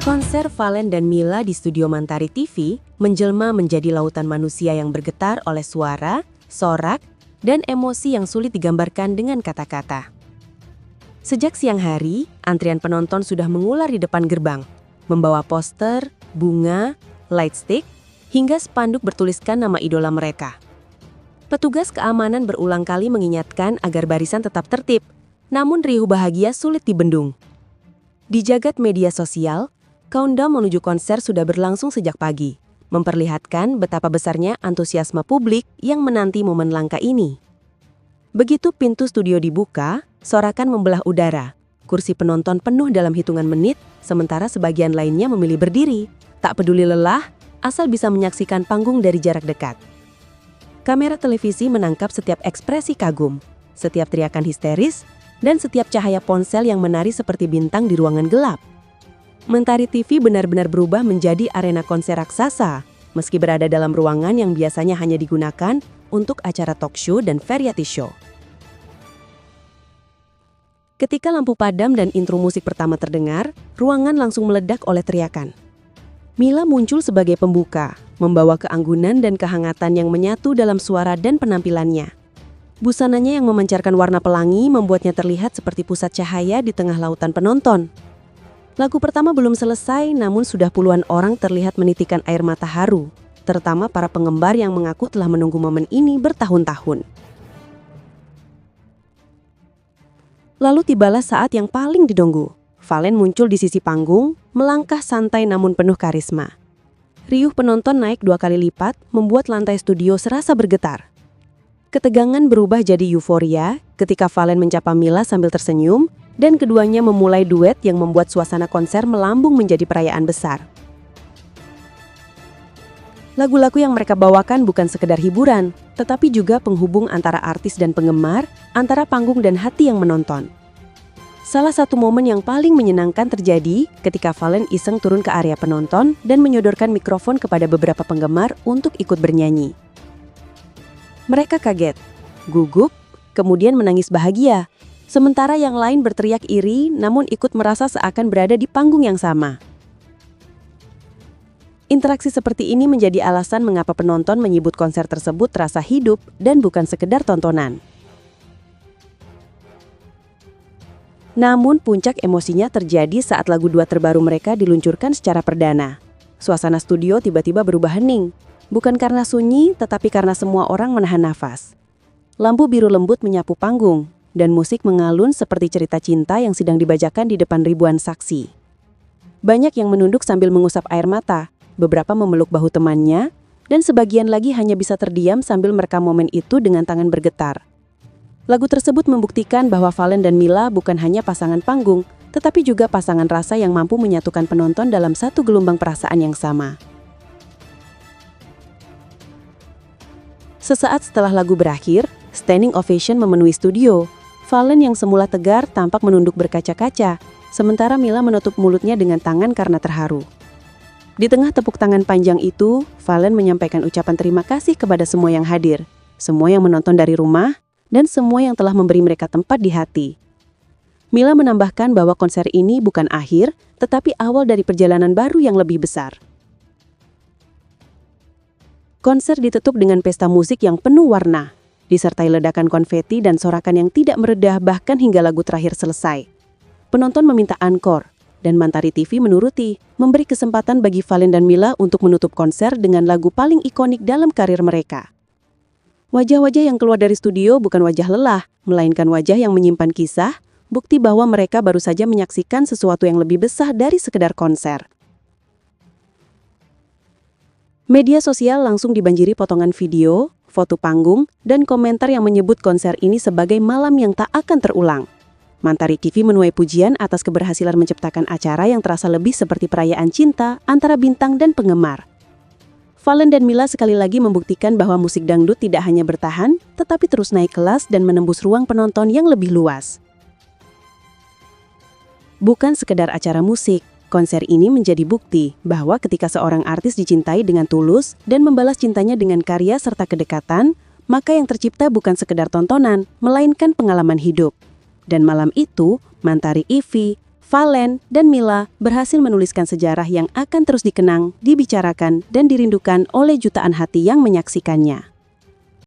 Konser Valen dan Mila di studio Mantari TV menjelma menjadi lautan manusia yang bergetar oleh suara, sorak, dan emosi yang sulit digambarkan dengan kata-kata. Sejak siang hari, antrian penonton sudah mengular di depan gerbang, membawa poster, bunga, light stick, hingga spanduk bertuliskan nama idola mereka. Petugas keamanan berulang kali mengingatkan agar barisan tetap tertib, namun riuh bahagia sulit dibendung. Di jagat media sosial, countdown menuju konser sudah berlangsung sejak pagi, memperlihatkan betapa besarnya antusiasme publik yang menanti momen langka ini. Begitu pintu studio dibuka, sorakan membelah udara. Kursi penonton penuh dalam hitungan menit, sementara sebagian lainnya memilih berdiri, tak peduli lelah, asal bisa menyaksikan panggung dari jarak dekat. Kamera televisi menangkap setiap ekspresi kagum, setiap teriakan histeris, dan setiap cahaya ponsel yang menari seperti bintang di ruangan gelap. Mantari TV benar-benar berubah menjadi arena konser raksasa, meski berada dalam ruangan yang biasanya hanya digunakan untuk acara talk show dan variety show. Ketika lampu padam dan intro musik pertama terdengar, ruangan langsung meledak oleh teriakan. Mila muncul sebagai pembuka, membawa keanggunan dan kehangatan yang menyatu dalam suara dan penampilannya. Busananya yang memancarkan warna pelangi membuatnya terlihat seperti pusat cahaya di tengah lautan penonton. Lagu pertama belum selesai, namun sudah puluhan orang terlihat menitikan air mata haru, terutama para penggemar yang mengaku telah menunggu momen ini bertahun-tahun. Lalu tibalah saat yang paling ditunggu. Valen muncul di sisi panggung, melangkah santai namun penuh karisma. Riuh penonton naik 2 kali lipat, membuat lantai studio serasa bergetar. Ketegangan berubah jadi euforia ketika Valen mencapa Mila sambil tersenyum, dan keduanya memulai duet yang membuat suasana konser melambung menjadi perayaan besar. Lagu-lagu yang mereka bawakan bukan sekedar hiburan, tetapi juga penghubung antara artis dan penggemar, antara panggung dan hati yang menonton. Salah satu momen yang paling menyenangkan terjadi ketika Valen iseng turun ke area penonton dan menyodorkan mikrofon kepada beberapa penggemar untuk ikut bernyanyi. Mereka kaget, gugup, kemudian menangis bahagia. Sementara yang lain berteriak iri namun ikut merasa seakan berada di panggung yang sama. Interaksi seperti ini menjadi alasan mengapa penonton menyebut konser tersebut terasa hidup dan bukan sekedar tontonan. Namun puncak emosinya terjadi saat lagu duet terbaru mereka diluncurkan secara perdana. Suasana studio tiba-tiba berubah hening, bukan karena sunyi tetapi karena semua orang menahan nafas. Lampu biru lembut menyapu panggung, dan musik mengalun seperti cerita cinta yang sedang dibacakan di depan ribuan saksi. Banyak yang menunduk sambil mengusap air mata, beberapa memeluk bahu temannya, dan sebagian lagi hanya bisa terdiam sambil merekam momen itu dengan tangan bergetar. Lagu tersebut membuktikan bahwa Valen dan Mila bukan hanya pasangan panggung, tetapi juga pasangan rasa yang mampu menyatukan penonton dalam satu gelombang perasaan yang sama. Sesaat setelah lagu berakhir, standing ovation memenuhi studio. Valen yang semula tegar tampak menunduk berkaca-kaca, sementara Mila menutup mulutnya dengan tangan karena terharu. Di tengah tepuk tangan panjang itu, Valen menyampaikan ucapan terima kasih kepada semua yang hadir, semua yang menonton dari rumah, dan semua yang telah memberi mereka tempat di hati. Mila menambahkan bahwa konser ini bukan akhir, tetapi awal dari perjalanan baru yang lebih besar. Konser ditutup dengan pesta musik yang penuh warna, disertai ledakan konveti dan sorakan yang tidak meredah bahkan hingga lagu terakhir selesai. Penonton meminta encore, dan Mantari TV menuruti, memberi kesempatan bagi Valen dan Mila untuk menutup konser dengan lagu paling ikonik dalam karir mereka. Wajah-wajah yang keluar dari studio bukan wajah lelah, melainkan wajah yang menyimpan kisah, bukti bahwa mereka baru saja menyaksikan sesuatu yang lebih besar dari sekedar konser. Media sosial langsung dibanjiri potongan video, foto panggung, dan komentar yang menyebut konser ini sebagai malam yang tak akan terulang. Mantari TV menuai pujian atas keberhasilan menciptakan acara yang terasa lebih seperti perayaan cinta antara bintang dan penggemar. Valen dan Mila sekali lagi membuktikan bahwa musik dangdut tidak hanya bertahan, tetapi terus naik kelas dan menembus ruang penonton yang lebih luas. Bukan sekedar acara musik, konser ini menjadi bukti bahwa ketika seorang artis dicintai dengan tulus dan membalas cintanya dengan karya serta kedekatan, maka yang tercipta bukan sekedar tontonan, melainkan pengalaman hidup. Dan malam itu, Mantari TV, Valen dan Mila berhasil menuliskan sejarah yang akan terus dikenang, dibicarakan, dan dirindukan oleh jutaan hati yang menyaksikannya.